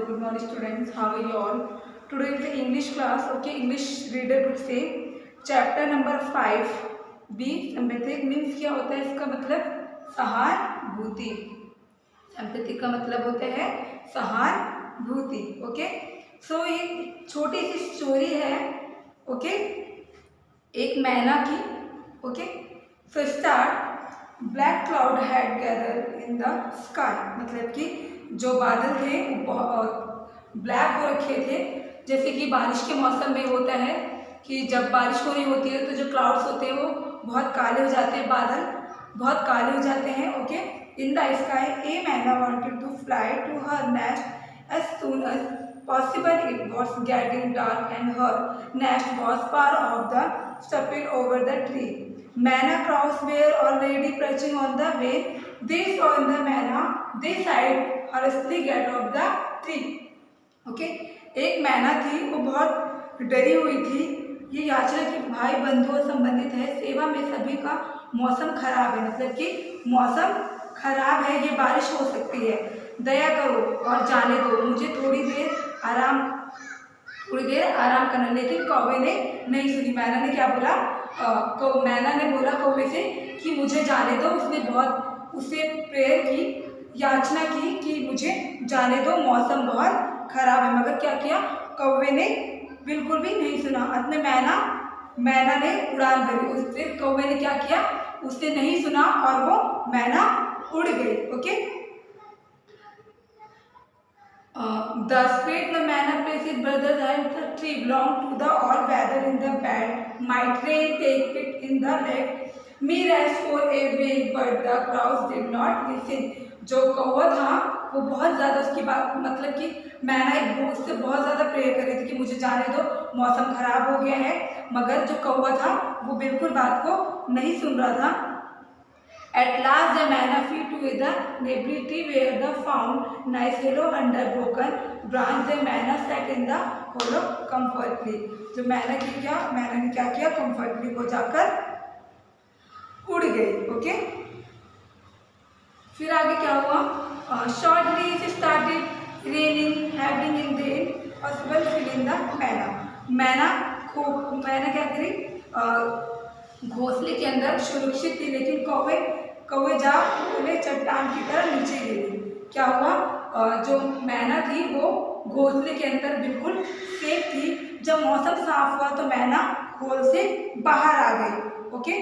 good morning students, how are you all? Today is the English class, okay, English reader book से chapter number 5 B sympathic means क्या होता है, इसका मतलब सहानुभूति। sympathic का मतलब होता है सहानुभूति, ओके। सो ये छोटी सी स्टोरी है, ओके, एक मैना की, okay. So start black cloud had gather in the sky, मतलब कि जो बादल थे वो बहुत ब्लैक हो रखे थे। जैसे कि बारिश के मौसम में होता है कि जब बारिश हो रही होती है तो जो क्लाउड्स होते हैं वो बहुत काले हो जाते हैं, बादल बहुत काले हो जाते हैं, okay. In the sky a myna wanted to fly to her nest as soon as possible. It was getting dark and her nest was far off the stupid over the tree. Manna crows were already perching on the way. They saw in the manna. They sighed hurriedly get off the tree. Okay, एक मैना थी, वो बहुत डरी हुई थी। ये याचना कि भाई बंधुओं संबंधित है, सेवा में सभी का मौसम खराब है, मतलब कि मौसम खराब है, ये बारिश हो सकती है, दया करो और जाने दो, मुझे थोड़ी देर आराम करना। लेकिन कौवे ने नहीं सुनी। मैना ने क्या बोला, मैना ने बोला कौवे से कि मुझे जाने दो। उसने बहुत उससे प्रेयर की, याचना की कि मुझे जाने दो, मौसम बहुत खराब है। मगर क्या किया, कौवे ने बिल्कुल भी नहीं सुना। अंत में मैना ने उड़ान भरी। फिर कौवे ने क्या किया, उसने नहीं सुना और वो मैना उड़ गई, okay. The spirit the manna placed his brothers and the tree belonged to the all weather in the bed. Might rain take it in the lake. Me rest for a week, but the crows did not listen. जो कौवा था वो बहुत ज़्यादा उसकी बात, मतलब कि मैना उससे बहुत ज़्यादा प्रेयर कर रही थी कि मुझे जाने दो, मौसम खराब हो गया है। मगर जो कौवा था वो बिल्कुल बात को नहीं सुन रहा था। At last the manna flew to the neighboring tree where they found nice hollow under broken branch. The manna sat in the hollow comfortably. जो मैना ने क्या किया, comfortably वो जाकर उड़ गई, ओके। फिर आगे क्या हुआ, shortly it started raining, having in rain possible fill in the manna. मैना क्या करी, घोंसले के अंदर सुरक्षित थी, लेकिन कौवे जा बोले चट्टान की तरह नीचे गिरी। क्या हुआ, जो मैना थी वो घोंसले के अंदर बिल्कुल सेफ थी। जब मौसम साफ हुआ तो मैना होल से बाहर आ गई, ओके।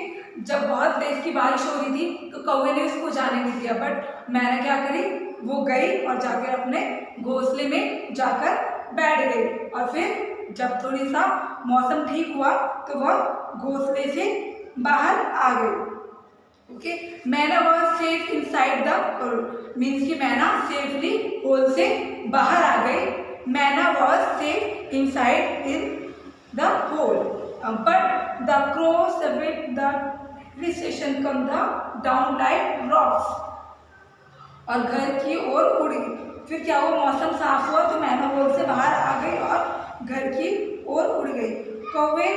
जब बहुत तेज की बारिश हो रही थी तो कौवे ने उसको जाने नहीं दिया, बट मैना क्या करी, वो गई और जाकर अपने घोंसले में जाकर बैठ गई। और फिर जब थोड़ी सा मौसम ठीक हुआ तो वह घोंसले से बाहर आ गई, okay. Maina was safe inside the hole, means कि मैना सेफली होल से बाहर आ गई। Maina was safe inside in the hole, but the crows with the recession come the down like rocks, और घर की ओर उड़ गई। फिर क्या हुआ, मौसम साफ हुआ तो मैना होल से बाहर आ गई और घर की ओर उड़ गई। कौवे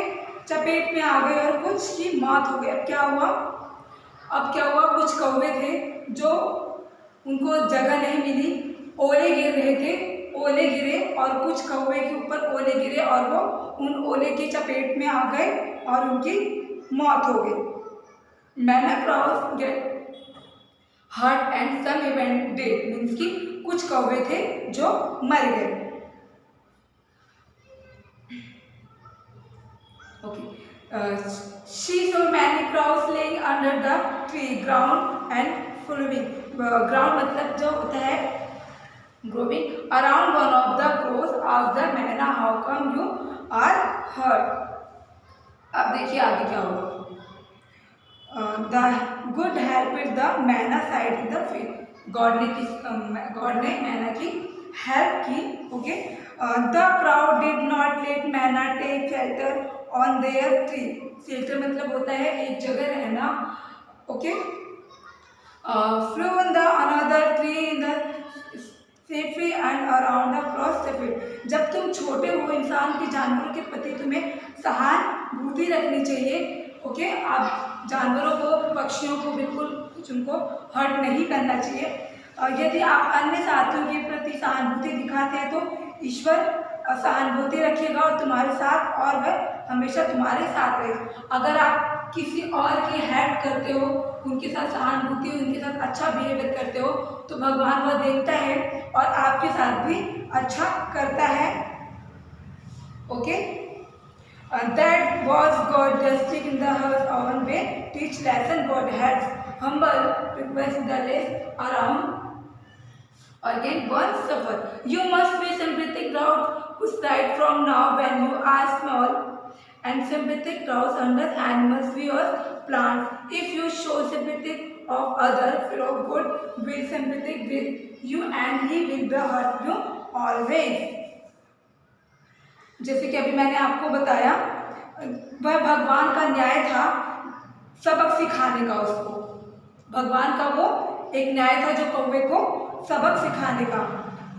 चपेट में आ गए और कुछ की मौत हो गई। अब क्या हुआ, कुछ कौवे थे जो उनको जगह नहीं मिली, ओले गिर रहे थे, ओले गिरे और कुछ कौवे के ऊपर ओले गिरे और वो उन ओले के चपेट में आ गए और उनकी मौत हो गई। Maina crows get hurt and some even dead, means कि कुछ कौवे थे जो मर गए, okay. She saw many crows laying under the tree ground and following. Ground मतलब जो होता है growing. Around one of the crows asked the manna, "How come you are hurt?" अब देखिए आगे क्या हुआ। The good helped the manna side in the field. God ने मैना की हेल्प की, okay. The crow did not let manna take shelter on their tree. Shelter मतलब होता है एक जगह रहना, okay. Flew on the another tree in the safety and around the cross safety. जब तुम छोटे हो, इंसान के जानवरों के प्रति तुम्हें सहानुभूति रखनी चाहिए, ओके। आप जानवरों को, पक्षियों को बिल्कुल कुछ उनको हर्ट नहीं करना चाहिए। यदि आप अन्य साथियों के प्रति सहानुभूति दिखाते हैं तो ईश्वर सहानुभूति रखिएगा और तुम्हारे साथ, और वह हमेशा तुम्हारे साथ रहेगा। अगर आप किसी और की हेल्प करते हो, उनके साथ सहानुभूति, उनके साथ अच्छा बिहेवियर करते हो, तो भगवान वह देखता है और आपके साथ भी अच्छा करता है। Okay, that was God just in the her own way, teach lesson God has humble request the less around again one suffer. You must be sympathetic crowd who start from now when you are small, and sympathetic crowds under animals, viewers, plants. If you show sympathy of other, feel of good, will sympathetic with you and he will be hurt you always. जैसे कि अभी मैंने आपको बताया, वह भगवान का न्याय था सबक सिखाने का। उसको भगवान का वो एक न्याय था जो कौवे को सबक सिखाने का।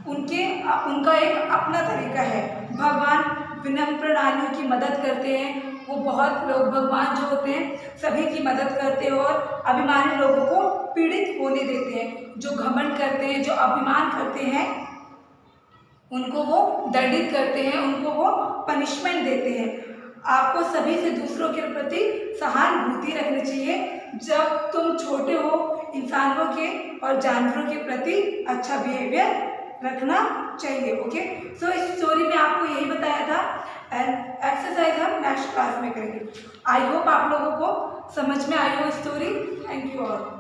उनका एक अपना तरीका है। भगवान विनम्र प्राणियों की मदद करते हैं। वो बहुत लोग, भगवान जो होते हैं सभी की मदद करते हैं और अभिमानी लोगों को पीड़ित होने देते हैं। जो घमंड करते हैं, जो अभिमान करते हैं, उनको वो दंडित करते हैं, उनको वो पनिशमेंट देते हैं। आपको सभी से दूसरों के प्रति सहानुभूति रखनी चाहिए। जब तुम छोटे हो, इंसानों के और जानवरों के प्रति अच्छा बिहेवियर रखना चाहिए। ओके, सो इस स्टोरी में आपको यही बताया था एंड एक्सरसाइज हम नेक्स्ट क्लास में करेंगे। आई होप आप लोगों को समझ में आई हो स्टोरी। Thank you all.